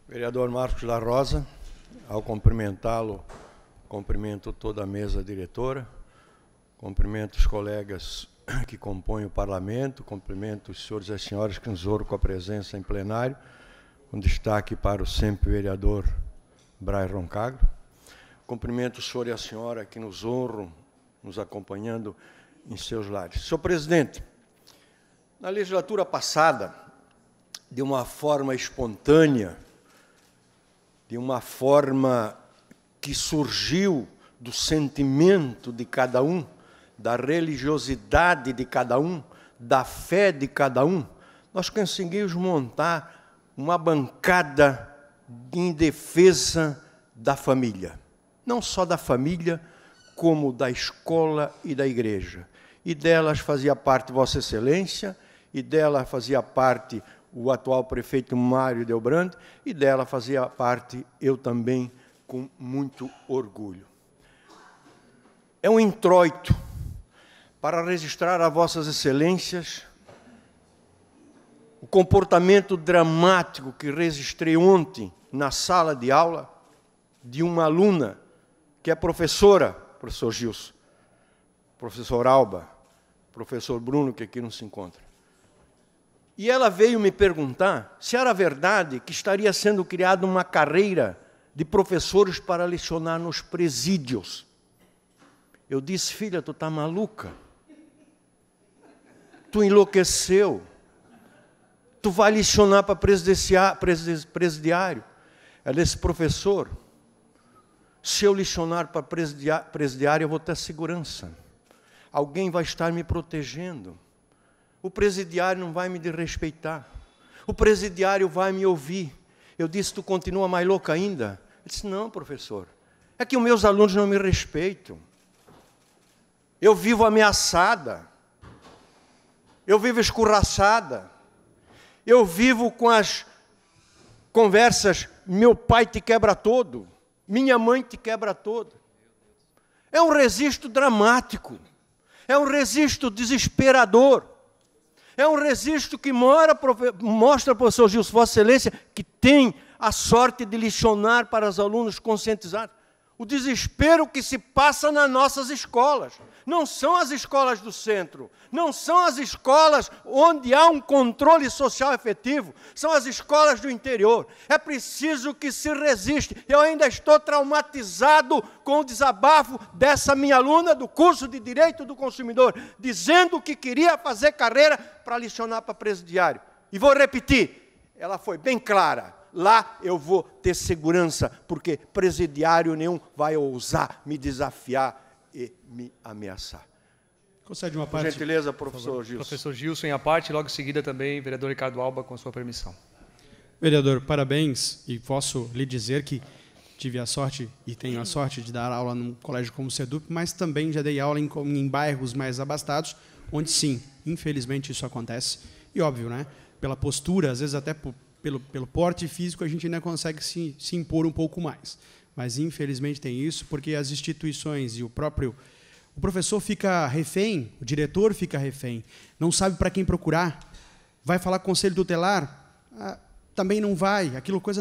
Vereador Marcos da Rosa, ao cumprimentá-lo, cumprimento toda a mesa diretora, cumprimento os colegas que compõem o parlamento, cumprimento os senhores e as senhoras que nos honram com a presença em plenário, com destaque para o sempre vereador Braz Roncaglia. Cumprimento o senhor e a senhora que nos honram, nos acompanhando em seus lares. Senhor presidente, na legislatura passada, de uma forma espontânea, de uma forma que surgiu do sentimento de cada um, da religiosidade de cada um, da fé de cada um, nós conseguimos montar uma bancada em defesa da família. Não só da família, como da escola e da igreja. E delas fazia parte Vossa Excelência, e dela fazia parte o atual prefeito Mário Delbrando, e dela fazia parte eu também, com muito orgulho. É um introito para registrar a Vossas Excelências o comportamento dramático que registrei ontem na sala de aula de uma aluna que é professora, professor Gilson, professor Alba, professor Bruno, que aqui não se encontra. E ela veio me perguntar se era verdade que estaria sendo criada uma carreira de professores para lecionar nos presídios. Eu disse, filha, tu está maluca? Tu enlouqueceu? Tu vai lecionar para presidiário? Ela disse, professor, se eu lecionar para presidiário, eu vou ter segurança. Alguém vai estar me protegendo. O presidiário não vai me desrespeitar. O presidiário vai me ouvir. Eu disse, tu continua mais louca ainda? Ele disse, não, professor. É que os meus alunos não me respeitam. Eu vivo ameaçada. Eu vivo escorraçada. Eu vivo com as conversas, meu pai te quebra todo, minha mãe te quebra todo. É um registro dramático. É um registro desesperador. É um registro que mostra, professor Gilson, Vossa Excelência, que tem a sorte de lecionar para os alunos conscientizados. O desespero que se passa nas nossas escolas. Não são as escolas do centro, não são as escolas onde há um controle social efetivo, são as escolas do interior. É preciso que se resiste. Eu ainda estou traumatizado com o desabafo dessa minha aluna do curso de Direito do Consumidor, dizendo que queria fazer carreira para lecionar para presidiário. E vou repetir, ela foi bem clara. Lá eu vou ter segurança, porque presidiário nenhum vai ousar me desafiar e me ameaçar. Concede uma parte. Por gentileza, professor Gilson. Professor Gilson, em a parte, logo em seguida também, vereador Ricardo Alba, com sua permissão. Vereador, parabéns, e posso lhe dizer que tive a sorte, e tenho a sorte, de dar aula num colégio como o SEDUP, mas também já dei aula em bairros mais abastados, onde sim, infelizmente isso acontece. E óbvio, né? Pela postura, às vezes até pelo porte físico, a gente ainda consegue se impor um pouco mais. Mas, infelizmente, tem isso, porque as instituições e o professor fica refém, o diretor fica refém, não sabe para quem procurar, vai falar com o conselho tutelar, também não vai,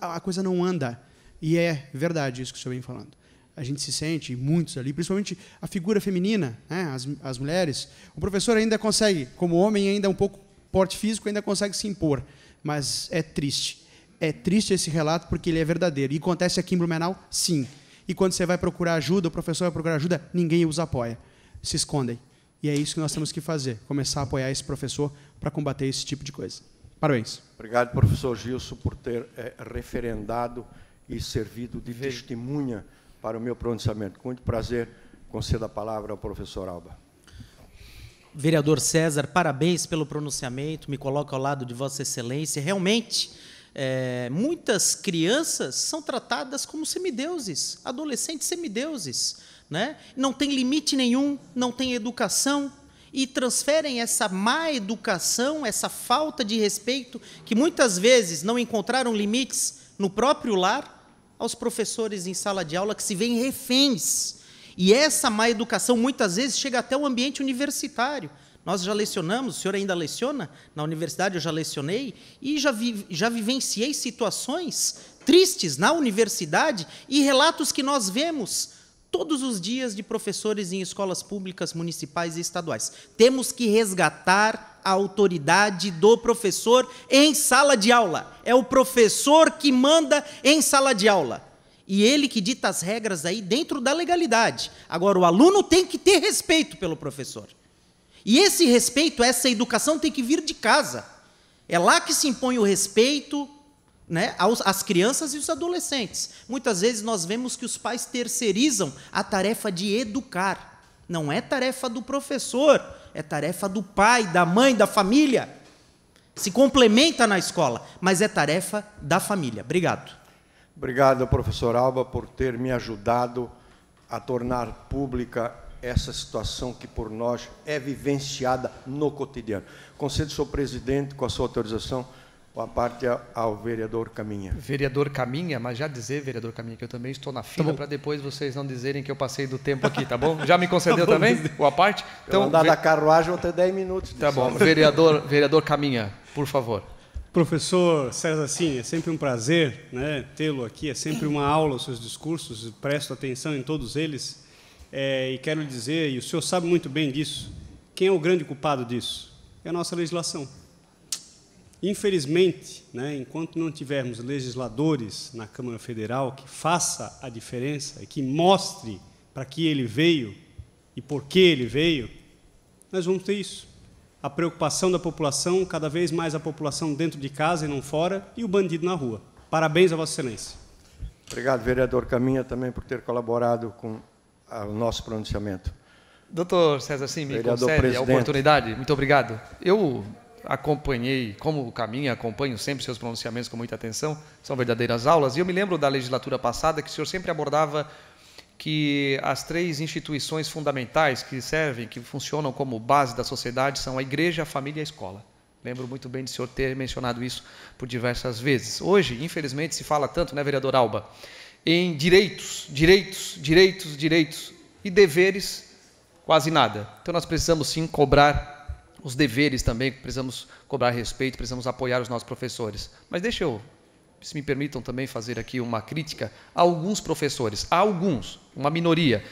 a coisa não anda. E é verdade isso que o senhor vem falando. A gente se sente, muitos ali, principalmente a figura feminina, né, as mulheres, o professor ainda consegue, como homem, ainda um pouco porte físico, ainda consegue se impor. Mas é triste. É triste esse relato porque ele é verdadeiro. E acontece aqui em Blumenau? Sim. E quando você vai procurar ajuda, o professor vai procurar ajuda, ninguém os apoia. Se escondem. E é isso que nós temos que fazer. Começar a apoiar esse professor para combater esse tipo de coisa. Parabéns. Obrigado, professor Gilson, por ter referendado e servido de testemunha para o meu pronunciamento. Com muito prazer, concedo a palavra ao professor Alba. Vereador César, parabéns pelo pronunciamento, me coloco ao lado de Vossa Excelência. Realmente, muitas crianças são tratadas como semideuses, adolescentes semideuses, né? Não tem limite nenhum, não tem educação, e transferem essa má educação, essa falta de respeito, que muitas vezes não encontraram limites no próprio lar, aos professores em sala de aula que se veem reféns. E essa má educação, muitas vezes, chega até o ambiente universitário. Nós já lecionamos, o senhor ainda leciona? Na universidade eu já lecionei e já vivenciei situações tristes na universidade e relatos que nós vemos todos os dias de professores em escolas públicas, municipais e estaduais. Temos que resgatar a autoridade do professor em sala de aula. É o professor que manda em sala de aula. E ele que dita as regras aí dentro da legalidade. Agora, o aluno tem que ter respeito pelo professor. E esse respeito, essa educação tem que vir de casa. É lá que se impõe o respeito, né, às crianças e os adolescentes. Muitas vezes nós vemos que os pais terceirizam a tarefa de educar. Não é tarefa do professor, é tarefa do pai, da mãe, da família. Se complementa na escola, mas é tarefa da família. Obrigado. Obrigado, professor Alba, por ter me ajudado a tornar pública essa situação que por nós é vivenciada no cotidiano. Concedo, senhor presidente, com a sua autorização, a parte ao vereador Caminha. Vereador Caminha, mas já dizer, vereador Caminha, que eu também estou na fila para depois vocês não dizerem que eu passei do tempo aqui, tá bom? Já me concedeu também o a parte? Então, andar da carruagem, vou ter 10 minutos. Tá bom, vereador Caminha, por favor. Professor César, sim, é sempre um prazer, né, tê-lo aqui, é sempre uma aula os seus discursos, presto atenção em todos eles, e quero lhe dizer, e o senhor sabe muito bem disso, quem é o grande culpado disso? É a nossa legislação. Infelizmente, né, enquanto não tivermos legisladores na Câmara Federal que faça a diferença e que mostre para que ele veio e por que ele veio, nós vamos ter isso. A preocupação da população, cada vez mais a população dentro de casa e não fora, e o bandido na rua. Parabéns a Vossa Excelência. Obrigado, vereador Caminha, também por ter colaborado com o nosso pronunciamento. Doutor César, sim, me concede a oportunidade. Muito obrigado. Eu acompanhei, como o Caminha, acompanho sempre seus pronunciamentos com muita atenção, são verdadeiras aulas, e eu me lembro da legislatura passada que o senhor sempre abordava que as 3 instituições fundamentais que servem, que funcionam como base da sociedade, são a igreja, a família e a escola. Lembro muito bem de o senhor ter mencionado isso por diversas vezes. Hoje, infelizmente, se fala tanto, né, vereador Alba, em direitos, e deveres, quase nada. Então, nós precisamos, sim, cobrar os deveres também, precisamos cobrar respeito, precisamos apoiar os nossos professores. Mas deixa eu, se me permitam também fazer aqui uma crítica a alguns professores, a alguns, uma minoria.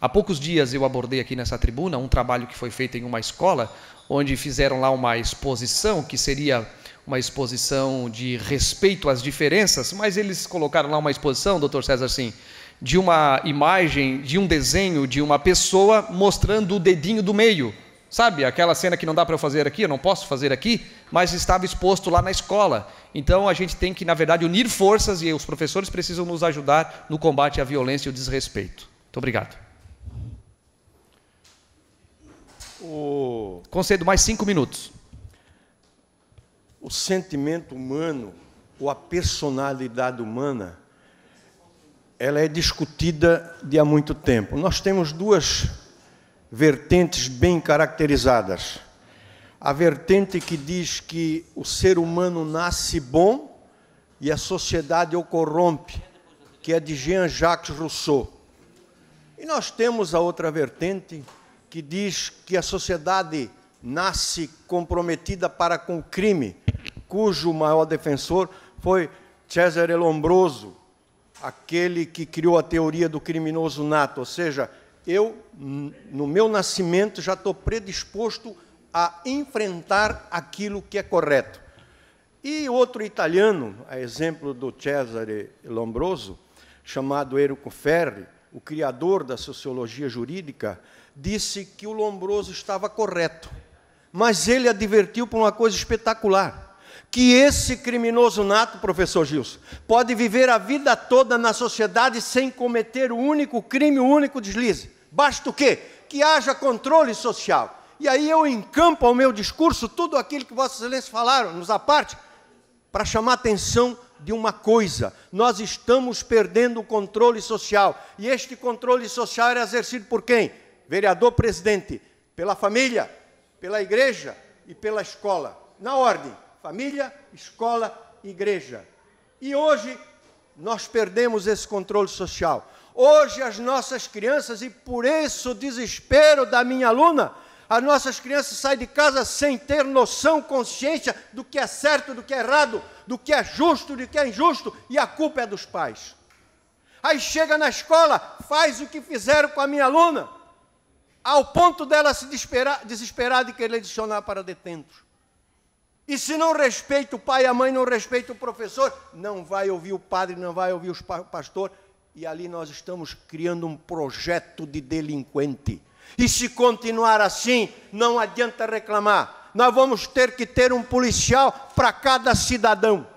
Há poucos dias eu abordei aqui nessa tribuna um trabalho que foi feito em uma escola, onde fizeram lá uma exposição, que seria uma exposição de respeito às diferenças, mas eles colocaram lá uma exposição, doutor César, sim, de uma imagem, de um desenho de uma pessoa mostrando o dedinho do meio. Sabe, aquela cena que não dá para eu fazer aqui, eu não posso fazer aqui, mas estava exposto lá na escola. Então, a gente tem que, na verdade, unir forças e os professores precisam nos ajudar no combate à violência e ao desrespeito. Muito obrigado. Concedo mais 5 minutos. O sentimento humano, ou a personalidade humana, ela é discutida de há muito tempo. Nós temos 2 vertentes bem caracterizadas. A vertente que diz que o ser humano nasce bom e a sociedade o corrompe, que é de Jean-Jacques Rousseau. E nós temos a outra vertente que diz que a sociedade nasce comprometida para com o crime, cujo maior defensor foi Cesare Lombroso, aquele que criou a teoria do criminoso nato, ou seja, eu, no meu nascimento, já estou predisposto a enfrentar aquilo que é correto. E outro italiano, a exemplo do Cesare Lombroso, chamado Enrico Ferri, o criador da sociologia jurídica, disse que o Lombroso estava correto. Mas ele advertiu por uma coisa espetacular, que esse criminoso nato, professor Gilson, pode viver a vida toda na sociedade sem cometer o único crime, o único deslize. Basta o quê? Que haja controle social. E aí eu encampo ao meu discurso tudo aquilo que Vossa Excelência falaram, nos aparte, para chamar a atenção de uma coisa. Nós estamos perdendo o controle social. E este controle social era exercido por quem? Vereador presidente, pela família, pela igreja e pela escola. Na ordem, família, escola, igreja. E hoje nós perdemos esse controle social. Hoje as nossas crianças, e por isso o desespero da minha aluna, As nossas crianças saem de casa sem ter noção, consciência do que é certo, do que é errado, do que é justo, do que é injusto, e a culpa é dos pais. Aí chega na escola, faz o que fizeram com a minha aluna, ao ponto dela se desesperar de querer lecionar para detentos. E se não respeita o pai e a mãe, não respeita o professor, não vai ouvir o padre, não vai ouvir o pastor, e ali nós estamos criando um projeto de delinquente. E se continuar assim, não adianta reclamar. Nós vamos ter que ter um policial para cada cidadão.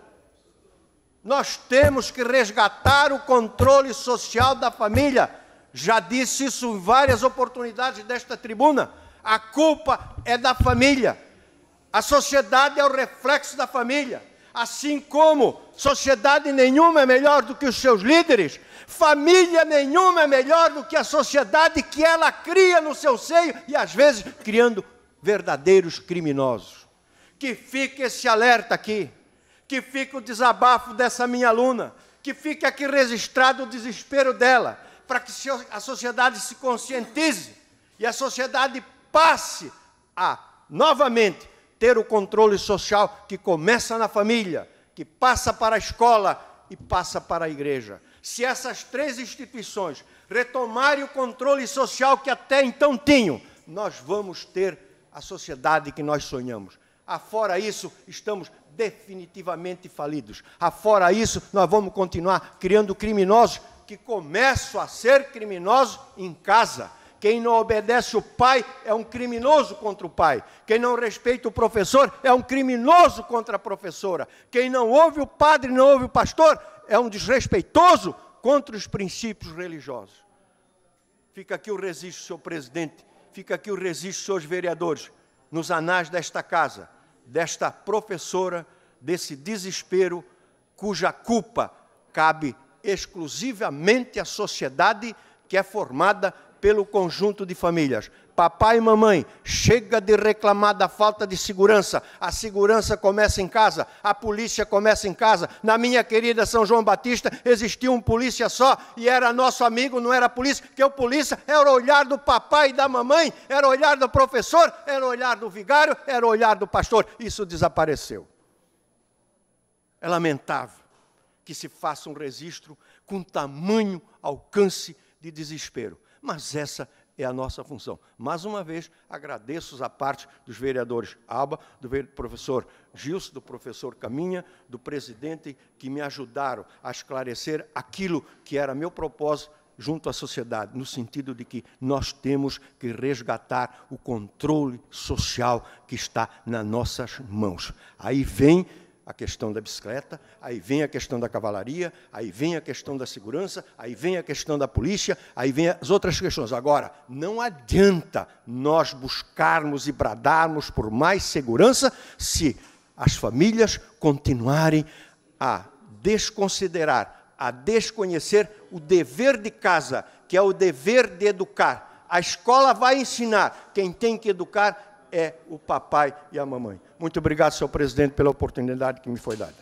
Nós temos que resgatar o controle social da família. Já disse isso em várias oportunidades desta tribuna. A culpa é da família. A sociedade é o reflexo da família. Assim como sociedade nenhuma é melhor do que os seus líderes, família nenhuma é melhor do que a sociedade que ela cria no seu seio e, às vezes, criando verdadeiros criminosos. Que fique esse alerta aqui, que fique o desabafo dessa minha aluna, que fique aqui registrado o desespero dela, para que a sociedade se conscientize e a sociedade passe a, novamente, ter o controle social que começa na família, que passa para a escola e passa para a igreja. Se essas três instituições retomarem o controle social que até então tinham, nós vamos ter a sociedade que nós sonhamos. Afora isso, estamos definitivamente falidos. Afora isso, nós vamos continuar criando criminosos que começam a ser criminosos em casa. Quem não obedece o pai é um criminoso contra o pai. Quem não respeita o professor é um criminoso contra a professora. Quem não ouve o padre, não ouve o pastor, é um desrespeitoso contra os princípios religiosos. Fica aqui o registro, senhor presidente, fica aqui o registro, senhores vereadores, nos anais desta casa, desta professora, desse desespero, cuja culpa cabe exclusivamente à sociedade que é formada pelo conjunto de famílias. Papai e mamãe, chega de reclamar da falta de segurança. A segurança começa em casa, a polícia começa em casa. Na minha querida São João Batista, existia um polícia só, e era nosso amigo, não era polícia, porque o polícia era o olhar do papai e da mamãe, era o olhar do professor, era o olhar do vigário, era o olhar do pastor. Isso desapareceu. É lamentável que se faça um registro com tamanho alcance de desespero. Mas essa é a nossa função. Mais uma vez, agradeço a parte dos vereadores Alba, do professor Gilson, do professor Caminha, do presidente, que me ajudaram a esclarecer aquilo que era meu propósito junto à sociedade, no sentido de que nós temos que resgatar o controle social que está nas nossas mãos. Aí vem a questão da bicicleta, aí vem a questão da cavalaria, aí vem a questão da segurança, aí vem a questão da polícia, aí vem as outras questões. Agora, não adianta nós buscarmos e bradarmos por mais segurança se as famílias continuarem a desconsiderar, a desconhecer o dever de casa, que é o dever de educar. A escola vai ensinar, quem tem que educar é o papai e a mamãe. Muito obrigado, senhor presidente, pela oportunidade que me foi dada.